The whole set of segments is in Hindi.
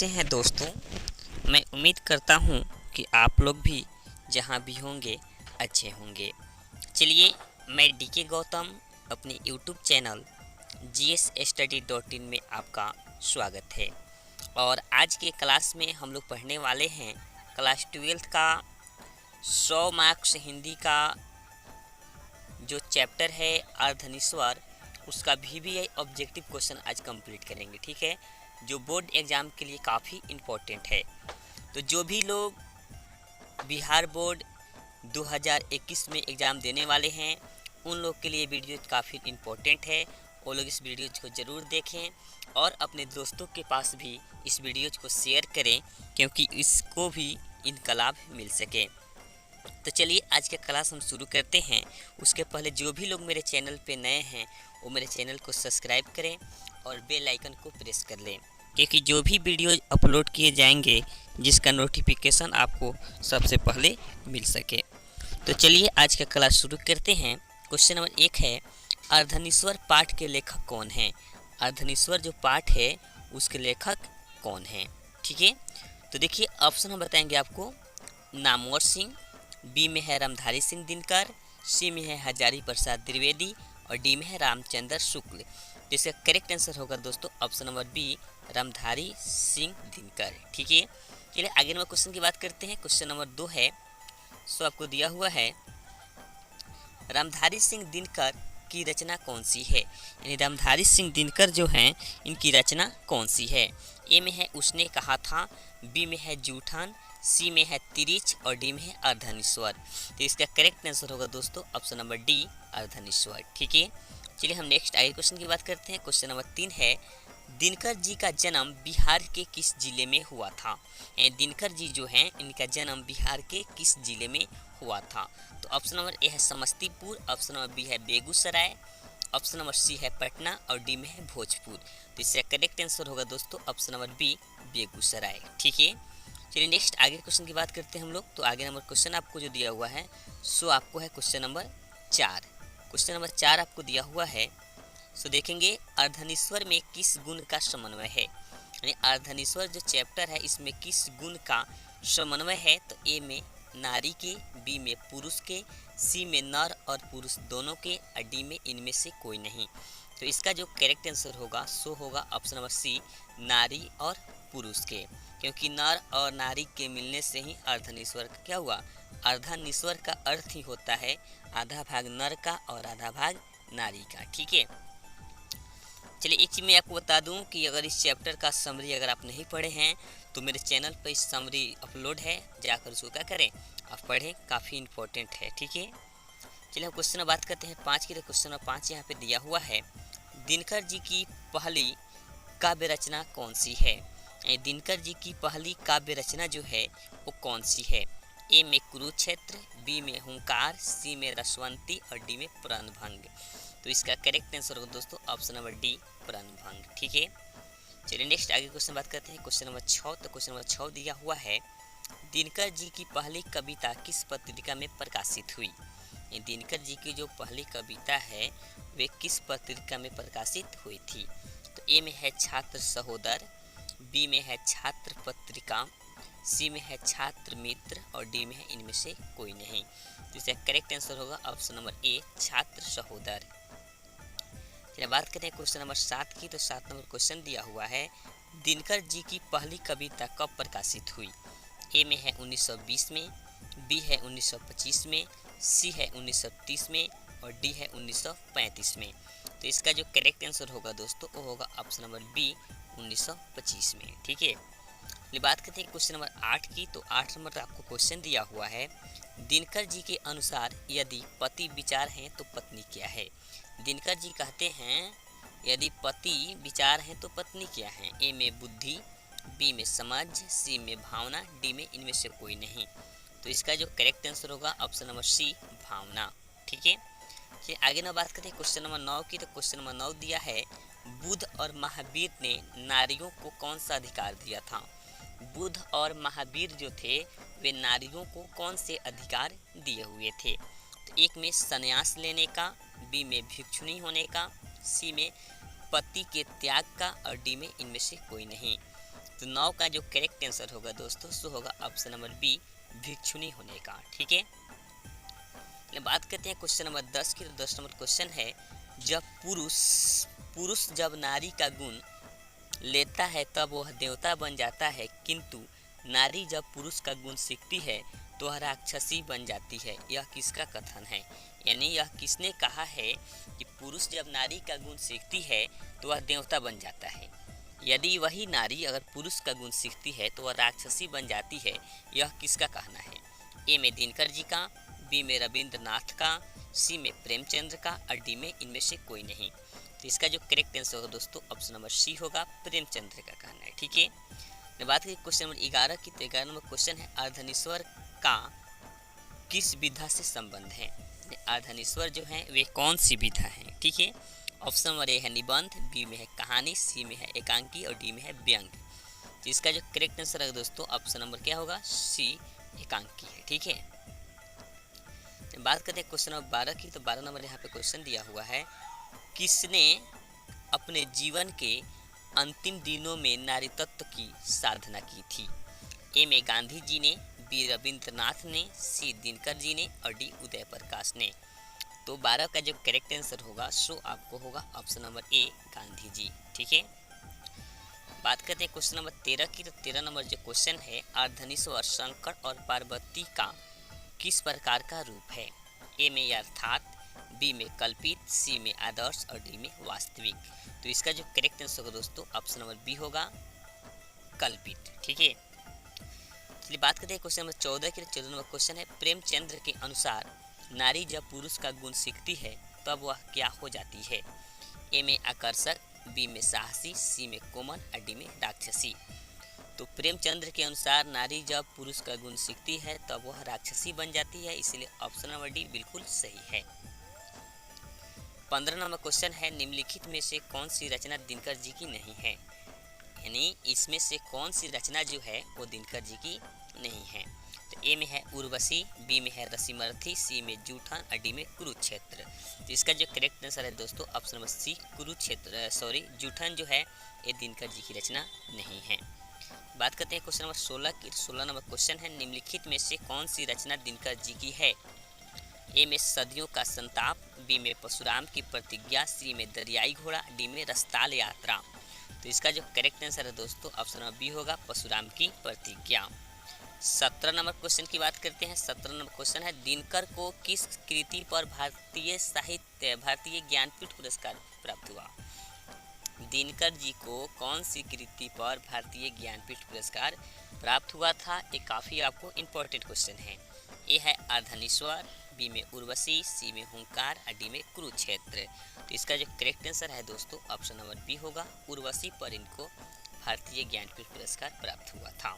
कैसे हैं दोस्तों। मैं उम्मीद करता हूँ कि आप लोग भी जहाँ भी होंगे अच्छे होंगे। चलिए, मैं डीके गौतम अपने यूट्यूब चैनल GSStudy.in में आपका स्वागत है। और आज के क्लास में हम लोग पढ़ने वाले हैं क्लास 12th का 100 मार्क्स हिंदी का जो चैप्टर है अर्धनिस्वर, उसका VBI ऑब्जेक्टिव क्वेश्चन आज कंप्लीट करेंगे। ठीक है, जो बोर्ड एग्ज़ाम के लिए काफ़ी इम्पोर्टेंट है। तो जो भी लोग बिहार बोर्ड 2021 में एग्ज़ाम देने वाले हैं उन लोग के लिए वीडियो काफ़ी इम्पोर्टेंट है। वो लोग इस वीडियो को ज़रूर देखें और अपने दोस्तों के पास भी इस वीडियो को शेयर करें, क्योंकि इसको भी इनका लाभ मिल सके। तो चलिए आज का क्लास हम शुरू करते हैं। उसके पहले जो भी लोग मेरे चैनल पे नए हैं वो मेरे चैनल को सब्सक्राइब करें और बेल आइकन को प्रेस कर लें, क्योंकि जो भी वीडियो अपलोड किए जाएंगे जिसका नोटिफिकेशन आपको सबसे पहले मिल सके। तो चलिए आज का क्लास शुरू करते हैं। क्वेश्चन नंबर 1 है, अर्धनिस्वर पाठ के लेखक कौन हैं। अर्धनिस्वर जो पाठ है उसके लेखक कौन हैं। ठीक है, तो देखिए ऑप्शन हम बताएंगे आपको। नामवर सिंह, बी में है रामधारी सिंह दिनकर, सी में है हजारी प्रसाद द्विवेदी और डी में है रामचंद्र शुक्ल। तो इसका करेक्ट आंसर होगा दोस्तों option number B, Ramdhari Singh Dinkar. ठीक है, चलिए आगे नंबर क्वेश्चन की बात करते हैं। क्वेश्चन नंबर 2 है, सो आपको दिया हुआ है रामधारी सिंह दिनकर की रचना कौन सी है। यानी रामधारी सिंह दिनकर जो हैं इनकी रचना कौन सी है। ए में है उसने कहा था, बी में है जूठन, सी में है तिरिच और डी में है अर्धनिस्वर। तो इसका करेक्ट आंसर होगा दोस्तों ऑप्शन नंबर डी, अर्धनिस्वर। ठीक है, चलिए हम नेक्स्ट आगे क्वेश्चन की बात करते हैं। क्वेश्चन नंबर 3 है, दिनकर जी का जन्म बिहार के किस जिले में हुआ था। दिनकर जी जो हैं इनका जन्म बिहार के किस जिले में हुआ था। तो ऑप्शन नंबर ए है समस्तीपुर, ऑप्शन नंबर बी है बेगूसराय, ऑप्शन नंबर सी है पटना और डी में है भोजपुर। तो इसका करेक्ट आंसर होगा दोस्तों ऑप्शन नंबर बी, बेगूसराय। ठीक है, चलिए नेक्स्ट आगे क्वेश्चन की बात करते हैं हम लोग। तो आगे नंबर क्वेश्चन आपको जो दिया हुआ है सो आपको है क्वेश्चन नंबर 4। क्वेश्चन नंबर 4 आपको दिया हुआ है, सो देखेंगे अर्धनिस्वर में किस गुण का समन्वय है। यानी अर्धनिस्वर जो चैप्टर है इसमें किस गुण का समन्वय है। तो ए में नारी के, बी में पुरुष के, सी में नर और पुरुष दोनों के और डी में इनमें से कोई नहीं। तो इसका जो करेक्ट आंसर होगा सो होगा ऑप्शन नंबर सी, नारी और पुरुष के, क्योंकि नर और नारी के मिलने से ही अर्धनिस्वर का क्या हुआ। अर्धनिस्वर का अर्थ ही होता है आधा भाग नर का और आधा भाग नारी का। ठीक है, चलिए एक चीज़ मैं आपको बता दूं कि अगर इस चैप्टर का समरी अगर आप नहीं पढ़े हैं तो मेरे चैनल पर इस समरी अपलोड है, जाकर उसको क्या करें आप पढ़ें, काफ़ी इम्पोर्टेंट है। ठीक है, चलिए हम क्वेश्चन बात करते हैं 5 की। तो क्वेश्चन नंबर 5 यहाँ पे दिया हुआ है, दिनकर जी की पहली काव्य रचना कौन सी है। दिनकर जी की पहली काव्य रचना जो है वो कौन सी है। ए में कुरुक्षेत्र, बी में हुंकार, सी में रसवंती और डी में प्रणभंग। तो इसका करेक्ट आंसर होगा दोस्तों ऑप्शन नंबर डी, प्रणभंग। ठीक है, चलिए नेक्स्ट आगे क्वेश्चन बात करते हैं। Question number 6। तो क्वेश्चन नंबर 6 दिया हुआ है, दिनकर जी की पहली कविता किस पत्रिका में प्रकाशित हुई। दिनकर जी की जो पहली कविता है वे किस पत्रिका में प्रकाशित हुई थी। तो ए में है छात्र सहोदर, बी में है छात्र पत्रिका, सी में है छात्र मित्र और डी में है इनमें से कोई नहीं। तो इसका करेक्ट आंसर होगा ऑप्शन नंबर ए, छात्र सहोदर। चलिए बात करते हैं क्वेश्चन नंबर 7 की। तो 7 नंबर क्वेश्चन दिया हुआ है, दिनकर जी की पहली कविता कब प्रकाशित हुई। ए में है 1920 में, बी है 1925 में, सी है 1930 में और डी है 1935 में। तो इसका जो करेक्ट आंसर होगा दोस्तों वो होगा ऑप्शन नंबर बी, 1925 में। ठीक है, बात करते हैं क्वेश्चन नंबर 8 की। तो 8 नंबर आपको क्वेश्चन दिया हुआ है, दिनकर जी के अनुसार यदि पति विचार हैं तो पत्नी क्या है। दिनकर जी कहते हैं यदि पति विचार हैं तो पत्नी क्या है। ए में बुद्धि, बी में समझ, सी में भावना, डी में इनमें से कोई नहीं। तो इसका जो करेक्ट आंसर होगा ऑप्शन नंबर सी, भावना। ठीक है, चलिए आगे ना बात करते हैं क्वेश्चन नंबर 9 की। तो क्वेश्चन नंबर 9 दिया है, बुद्ध और महावीर ने नारियों को कौन सा अधिकार दिया था। बुद्ध और महावीर जो थे वे नारियों को कौन से अधिकार दिए हुए थे। तो एक में संन्यास लेने का, बी में भिक्षुणी होने का, सी में पति के त्याग का और डी में इनमें से कोई नहीं। तो 9 का जो करेक्ट आंसर होगा दोस्तों सो होगा ऑप्शन नंबर बी, भिक्षुनी होने का। ठीक है, बात करते हैं क्वेश्चन नंबर 10 की। तो 10 नंबर क्वेश्चन है, जब पुरुष जब नारी का गुण लेता है तब वह देवता बन जाता है, किंतु नारी जब पुरुष का गुण सीखती है तो वह राक्षसी बन जाती है। यह किसका कथन है? यानी यह किसने कहा है कि पुरुष जब नारी का गुण सीखती है तो वह देवता बन जाता है, यदि वही नारी अगर पुरुष का गुण सीखती है तो वह राक्षसी बन जाती है। यह किसका कहना है? ए में दिनकर जी का, बी में रविंद्रनाथ का, सी में प्रेमचंद्र का और डी में इनमें से कोई नहीं। तो इसका जो करेक्ट आंसर होगा दोस्तों ऑप्शन नंबर सी होगा, प्रेमचंद्र का कहना है। ठीक है, बात करें क्वेश्चन नंबर 11 की। तो 11 नंबर क्वेश्चन है, अर्धनीश्वर का किस विधा से संबंध है? अर्धनीश्वर जो है वे कौन सी विधा है? ठीक है, ऑप्शन नंबर ए है निबंध, बी में है कहानी, सी में है एकांकी और डी में है व्यंग। तो इसका जो करेक्ट आंसर है दोस्तों ऑप्शन नंबर क्या होगा? सी, एकांकी है। ठीक है, बात करते हैं क्वेश्चन नंबर 12 की। तो 12 नंबर यहाँ पे क्वेश्चन दिया हुआ है, किसने अपने जीवन के अंतिम दिनों में नारी तत्व की साधना की थी? ए में गांधी जी ने, बी रविंद्रनाथ ने, सी दिनकर जी ने और डी उदय प्रकाश ने। तो 12 का जो करेक्ट आंसर होगा सो आपको होगा option number A, Gandhi ji. ठीक है, बात करते हैं क्वेश्चन नंबर 13 की। तो 13 नंबर जो क्वेश्चन है, अर्धनीश्वर शंकर और पार्वती का किस प्रकार का रूप है? ए में अर्थात, बी में कल्पित, सी में आदर्श और डी में वास्तविक। तो इसका जो करेक्ट आंसर होगा दोस्तों ऑप्शन नंबर बी होगा, कल्पित। ठीक है, चलिए बात करते हैं क्वेश्चन नंबर 14 की। 14 नंबर क्वेश्चन है, प्रेमचंद्र के अनुसार नारी जब पुरुष का गुण सीखती है तब वह क्या हो जाती है? ए में आकर्षक, बी में साहसी, सी में कोमल और डी में राक्षसी। तो प्रेमचंद्र के अनुसार नारी जब पुरुष का गुण सीखती है तब वह राक्षसी बन जाती है, इसलिए ऑप्शन नंबर डी बिल्कुल सही है। 15 नंबर क्वेश्चन है, निम्नलिखित में से कौन सी रचना दिनकर जी की नहीं है? यानी इसमें से कौन सी रचना जो है वो दिनकर जी की नहीं है? तो ए में है उर्वशी, बी में है रसीमर्थी, सी में जूठन और डी में कुरुक्षेत्र। तो इसका जो करेक्ट आंसर है दोस्तों ऑप्शन नंबर सी, कुरुक्षेत्र, जूठन जो है ये दिनकर जी की रचना नहीं है। बात करते हैं क्वेश्चन नंबर 16 की। 16 नंबर क्वेश्चन है, निम्नलिखित में से कौन सी रचना दिनकर जी की है? ए में सदियों का संताप, बी में परशुराम की प्रतिज्ञा, सी में दरियाई घोड़ा, डी में रसताल यात्रा। तो इसका जो करेक्ट आंसर है दोस्तों ऑप्शन नंबर बी होगा, परशुराम की प्रतिज्ञा। 17 नंबर क्वेश्चन की बात करते हैं। 17 नंबर क्वेश्चन है, दिनकर को किस कृति पर भारतीय ज्ञानपीठ पुरस्कार प्राप्त हुआ? दिनकर जी को कौन सी कृति पर भारतीय ज्ञानपीठ पुरस्कार प्राप्त हुआ था? ये काफ़ी आपको इम्पोर्टेंट क्वेश्चन है। ए है अर्धनीश्वर, बी में उर्वशी, सी में हुंकार और डी में कुरुक्षेत्र। तो इसका जो करेक्ट आंसर है दोस्तों ऑप्शन नंबर बी होगा, उर्वशी पर इनको भारतीय ज्ञानपीठ पुरस्कार प्राप्त हुआ था।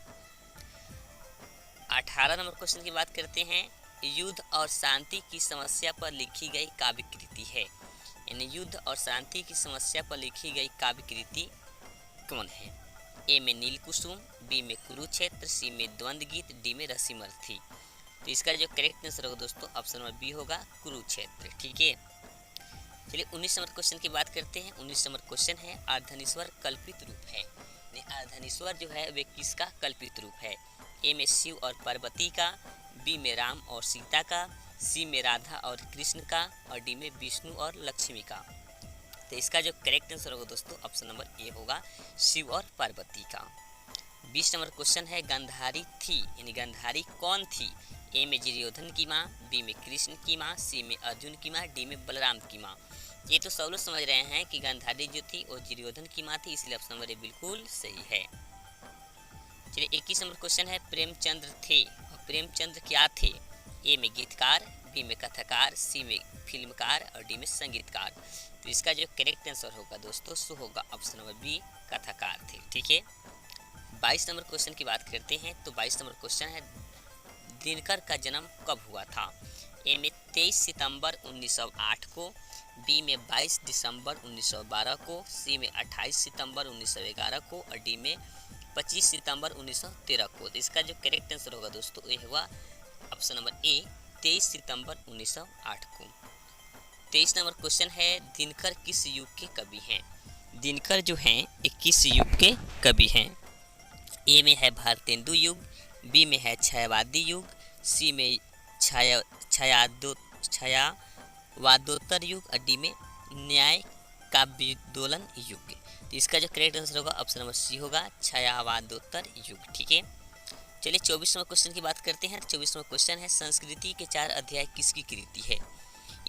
18 नंबर क्वेश्चन की बात करते हैं, युद्ध और शांति की समस्या पर लिखी गई काव्य कृति है। यानी युद्ध और शांति की समस्या पर लिखी गई काव्य कृति कौन है? ए में नीलकुसुम, बी में कुरुक्षेत्र, सी में द्वंद्व गीत, डी में रसीमर्थी। तो इसका जो करेक्ट आंसर होगा दोस्तों ऑप्शन नंबर बी होगा, कुरुक्षेत्र। ठीक है, चलिए 19 नंबर क्वेश्चन की बात करते हैं। 19 नंबर क्वेश्चन है, अर्धनीश्वर कल्पित रूप है। अर्धनीश्वर जो है वे किसका कल्पित रूप है? ए में शिव और पार्वती का, बी में राम और सीता का, सी में राधा और कृष्ण का और डी में विष्णु और लक्ष्मी का। तो इसका जो करेक्ट आंसर होगा दोस्तों ऑप्शन नंबर ए होगा, शिव और पार्वती का। 20 नंबर क्वेश्चन है, गंधारी थी यानी गंधारी कौन थी? ए में दुर्योधन की माँ, बी में कृष्ण की माँ, सी में अर्जुन की माँ, डी में बलराम की माँ। ये तो सब लोग समझ रहे हैं कि गंधारी जो थी वो दुर्योधन की माँ थी, इसलिए ऑप्शन नंबर ए बिल्कुल सही है। चलिए 21 नंबर क्वेश्चन है, प्रेमचंद्र थे और प्रेमचंद्र क्या थे? ए में गीतकार, बी में कथाकार, सी में फिल्मकार और डी में संगीतकार। तो इसका जो करेक्ट आंसर होगा दोस्तों सो होगा ऑप्शन नंबर बी, कथाकार थे। ठीक है, 22 नंबर क्वेश्चन की बात करते हैं। तो 22 नंबर क्वेश्चन है, दिनकर का जन्म कब हुआ था? ए में 23 सितंबर 1908 को, बी में 22 दिसंबर 1912 को, सी में 28 सितंबर 1911 को और डी में 25 सितंबर 1913 को। तो इसका जो करेक्ट आंसर होगा दोस्तों ये होगा ऑप्शन नंबर ए, 23 सितंबर 1908 को। 23 नंबर क्वेश्चन है, दिनकर किस युग के कवि हैं? दिनकर जो हैं ये किस युग के कवि हैं? ए में है भारतेंदु युग, बी में है छायावादी युग, सी में छायावादोत्तर युग और डी में न्याय काव्योदोलन युग। तो इसका जो करेक्ट आंसर होगा ऑप्शन नंबर सी होगा, छायावादोत्तर युग। ठीक है, चलिए 24वां क्वेश्चन की बात करते हैं। 24वां क्वेश्चन है संस्कृति के 4 अध्याय किसकी कृति है?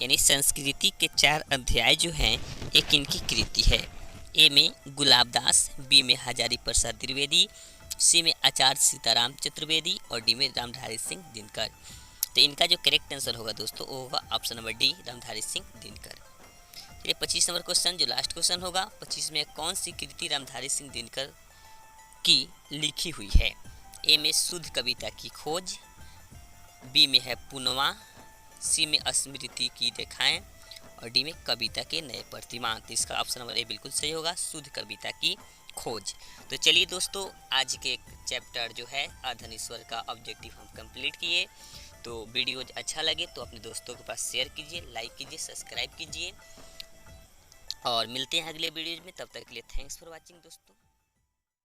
यानी संस्कृति के 4 अध्याय जो हैं ये किनकी कृति है? ए में गुलाबदास, बी में हजारी प्रसाद द्विवेदी, सी में आचार्य सीताराम चतुर्वेदी और डी में रामधारी सिंह दिनकर। तो इनका जो करेक्ट आंसर होगा दोस्तों वो होगा option number D, Ramdhari Singh Dinkar. चलिए 25 नंबर क्वेश्चन जो लास्ट क्वेश्चन होगा, 25 में कौन सी कृति रामधारी सिंह दिनकर की लिखी हुई है? ए में शुद्ध कविता की खोज, बी में है पुनवा, सी में स्मृति की रेखाएं और डी में कविता के नए प्रतिमान। तो इसका ऑप्शन नंबर ए बिल्कुल सही होगा, शुद्ध कविता की खोज। तो चलिए दोस्तों आज के चैप्टर जो है अधनिश्वर का ऑब्जेक्टिव हम कंप्लीट किए। तो वीडियो अच्छा लगे तो अपने दोस्तों के पास शेयर कीजिए, लाइक कीजिए, सब्सक्राइब कीजिए और मिलते हैं अगले वीडियो में। तब तक के लिए थैंक्स फॉर वॉचिंग दोस्तों।